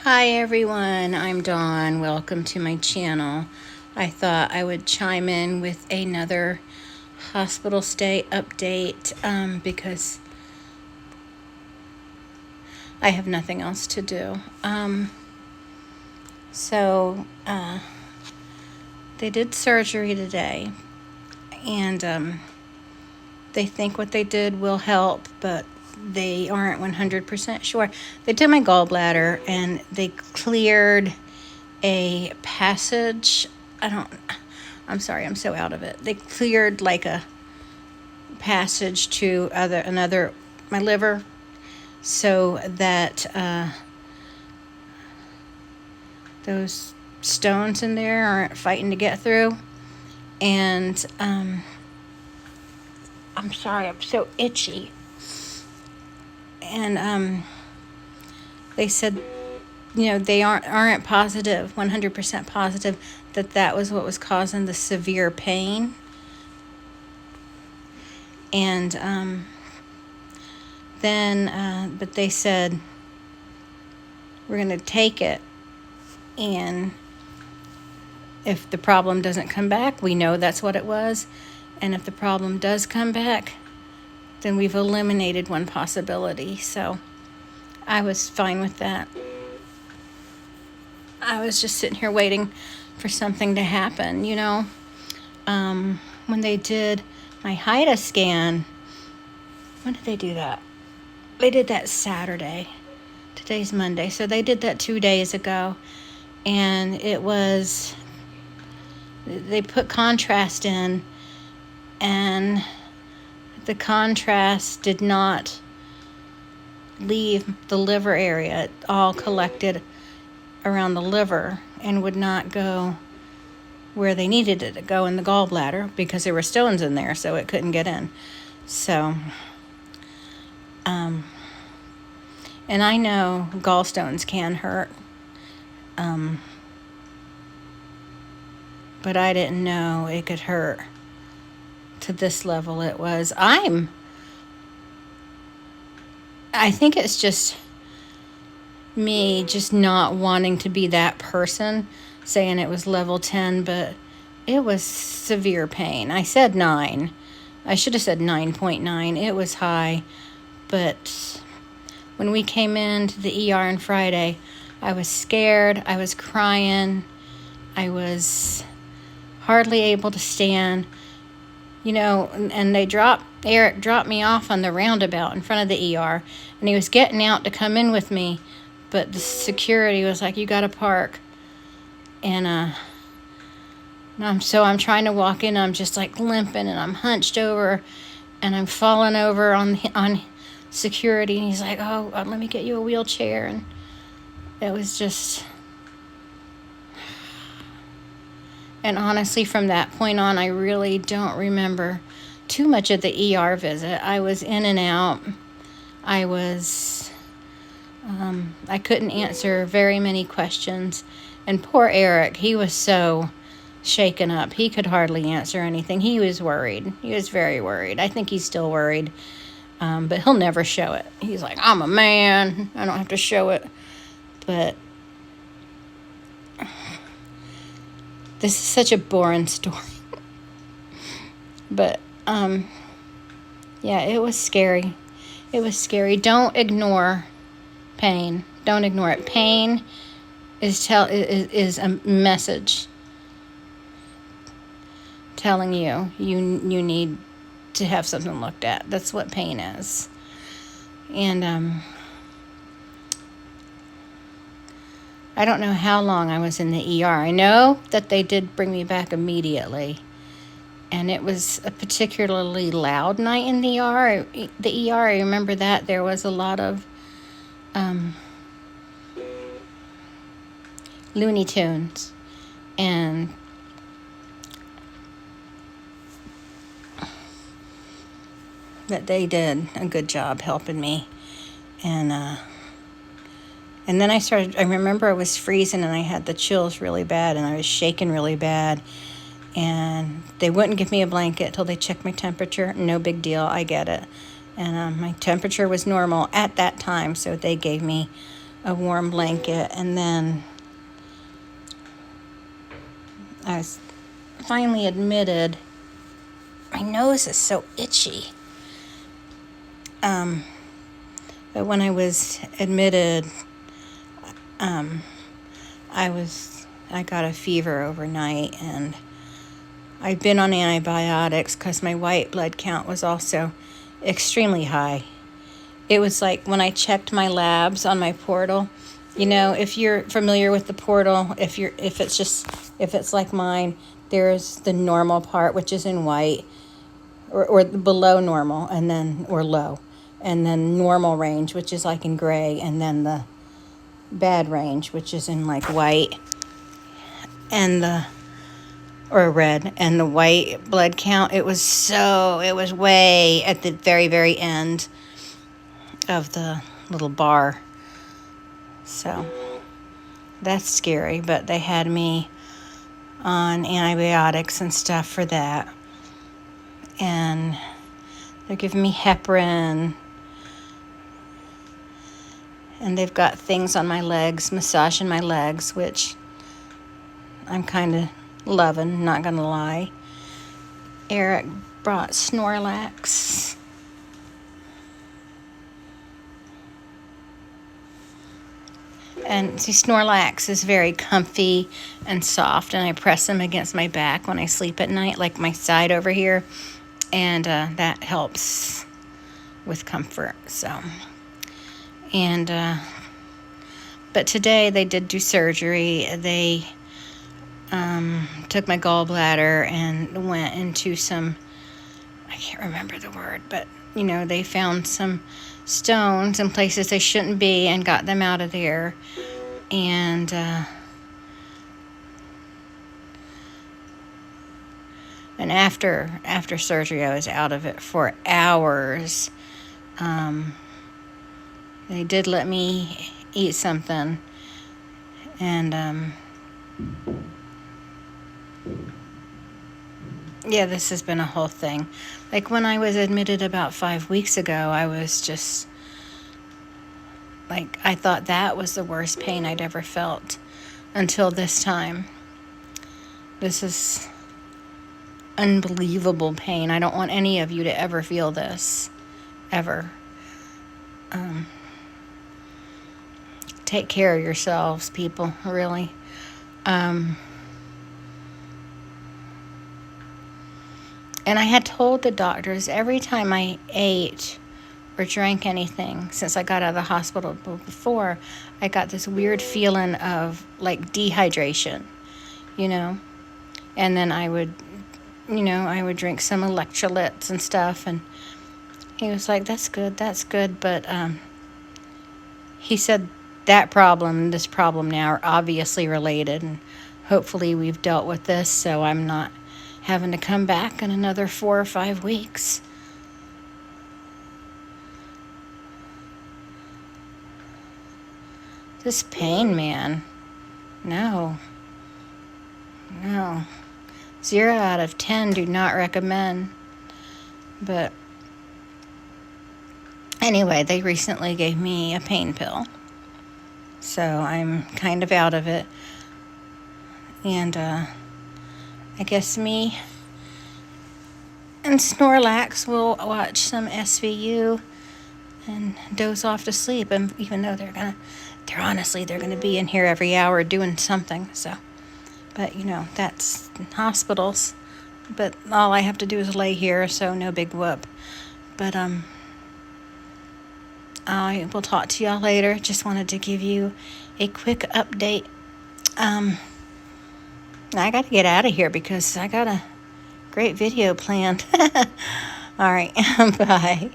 Hi everyone, I'm Dawn. Welcome to my channel. I thought I would chime in with another hospital stay update because I have nothing else to do. So they did surgery today, and they think what they did will help, but they aren't 100% sure. They did my gallbladder and they cleared a passage. I'm sorry, I'm so out of it. They cleared like a passage to my liver, so that those stones in there aren't fighting to get through. And I'm sorry, I'm so itchy. And they said, they aren't positive, 100% positive that was what was causing the severe pain. And but they said, we're going to take it, and if the problem doesn't come back, we know that's what it was. And if the problem does come back, then we've eliminated one possibility. So I was fine with that. I was just sitting here waiting for something to happen, When they did my HIDA scan, when did they do that? They did that Saturday. Today's Monday. So they did that 2 days ago. And they put contrast in, and the contrast did not leave the liver area. It all collected around the liver and would not go where they needed it to go in the gallbladder, because there were stones in there, so it couldn't get in. So, and I know gallstones can hurt, but I didn't know it could hurt to this level. It was. I think it's just me just not wanting to be that person saying it was level 10, but it was severe pain. I said 9. I should have said 9.9. It was high. But when we came into the ER on Friday, I was scared. I was crying. I was hardly able to stand. And Eric dropped me off on the roundabout in front of the ER, and he was getting out to come in with me, but the security was like, you got to park. And I'm trying to walk in, I'm just like limping, and I'm hunched over, and I'm falling over on security, and he's like, oh, let me get you a wheelchair. And it was just, and honestly, from that point on, I really don't remember too much of the ER visit. I was in and out. I couldn't answer very many questions. And poor Eric, he was so shaken up. He could hardly answer anything. He was worried. He was very worried. I think he's still worried. But he'll never show it. He's like, I'm a man. I don't have to show it. But this is such a boring story. But, yeah, it was scary. It was scary. Don't ignore pain. Don't ignore it. Pain is a message telling you need to have something looked at. That's what pain is. And I don't know how long I was in the ER. I know that they did bring me back immediately. And it was a particularly loud night in the ER. I remember that there was a lot of Looney Tunes, and that they did a good job helping me. And then I remember I was freezing, and I had the chills really bad, and I was shaking really bad. And they wouldn't give me a blanket till they checked my temperature. No big deal, I get it. And my temperature was normal at that time, so they gave me a warm blanket, and then I was finally admitted. My nose is so itchy. But when I was admitted, I got a fever overnight, and I've been on antibiotics because my white blood count was also extremely high. It was like when I checked my labs on my portal, if you're familiar with the portal, if it's like mine, there's the normal part, which is in white, or below normal, and then, or low, and then normal range, which is like in gray, and then the bad range, which is in like white, or red, and the white blood count, it was way at the very, very end of the little bar. So that's scary, but they had me on antibiotics and stuff for that. And they're giving me heparin. And they've got things on my legs, massaging my legs, which I'm kind of loving, not gonna lie. Eric brought Snorlax. And see, Snorlax is very comfy and soft, and I press him against my back when I sleep at night, like my side over here, and that helps with comfort. So, and but today they did do surgery. They took my gallbladder and went into some, I can't remember the word, but they found some stones in places they shouldn't be and got them out of there. And after surgery, I was out of it for hours. They did let me eat something, and yeah, this has been a whole thing. Like when I was admitted about 5 weeks ago, I was just like, I thought that was the worst pain I'd ever felt until this time. This is unbelievable pain. I don't want any of you to ever feel this, ever. Take care of yourselves, people, really. And I had told the doctors every time I ate or drank anything since I got out of the hospital before, I got this weird feeling of like dehydration, and then I would drink some electrolytes and stuff, and he was like, that's good, but he said that problem and this problem now are obviously related, and hopefully we've dealt with this, so I'm not having to come back in another 4 or 5 weeks. This pain, man. No. 0 out of 10 do not recommend. But anyway, they recently gave me a pain pill. So I'm kind of out of it. And I guess me and Snorlax will watch some SVU and doze off to sleep. And even though they're gonna be in here every hour doing something. So, but that's hospitals. But all I have to do is lay here, so no big whoop. But I will talk to y'all later. Just wanted to give you a quick update. I got to get out of here because I got a great video planned. All right, bye.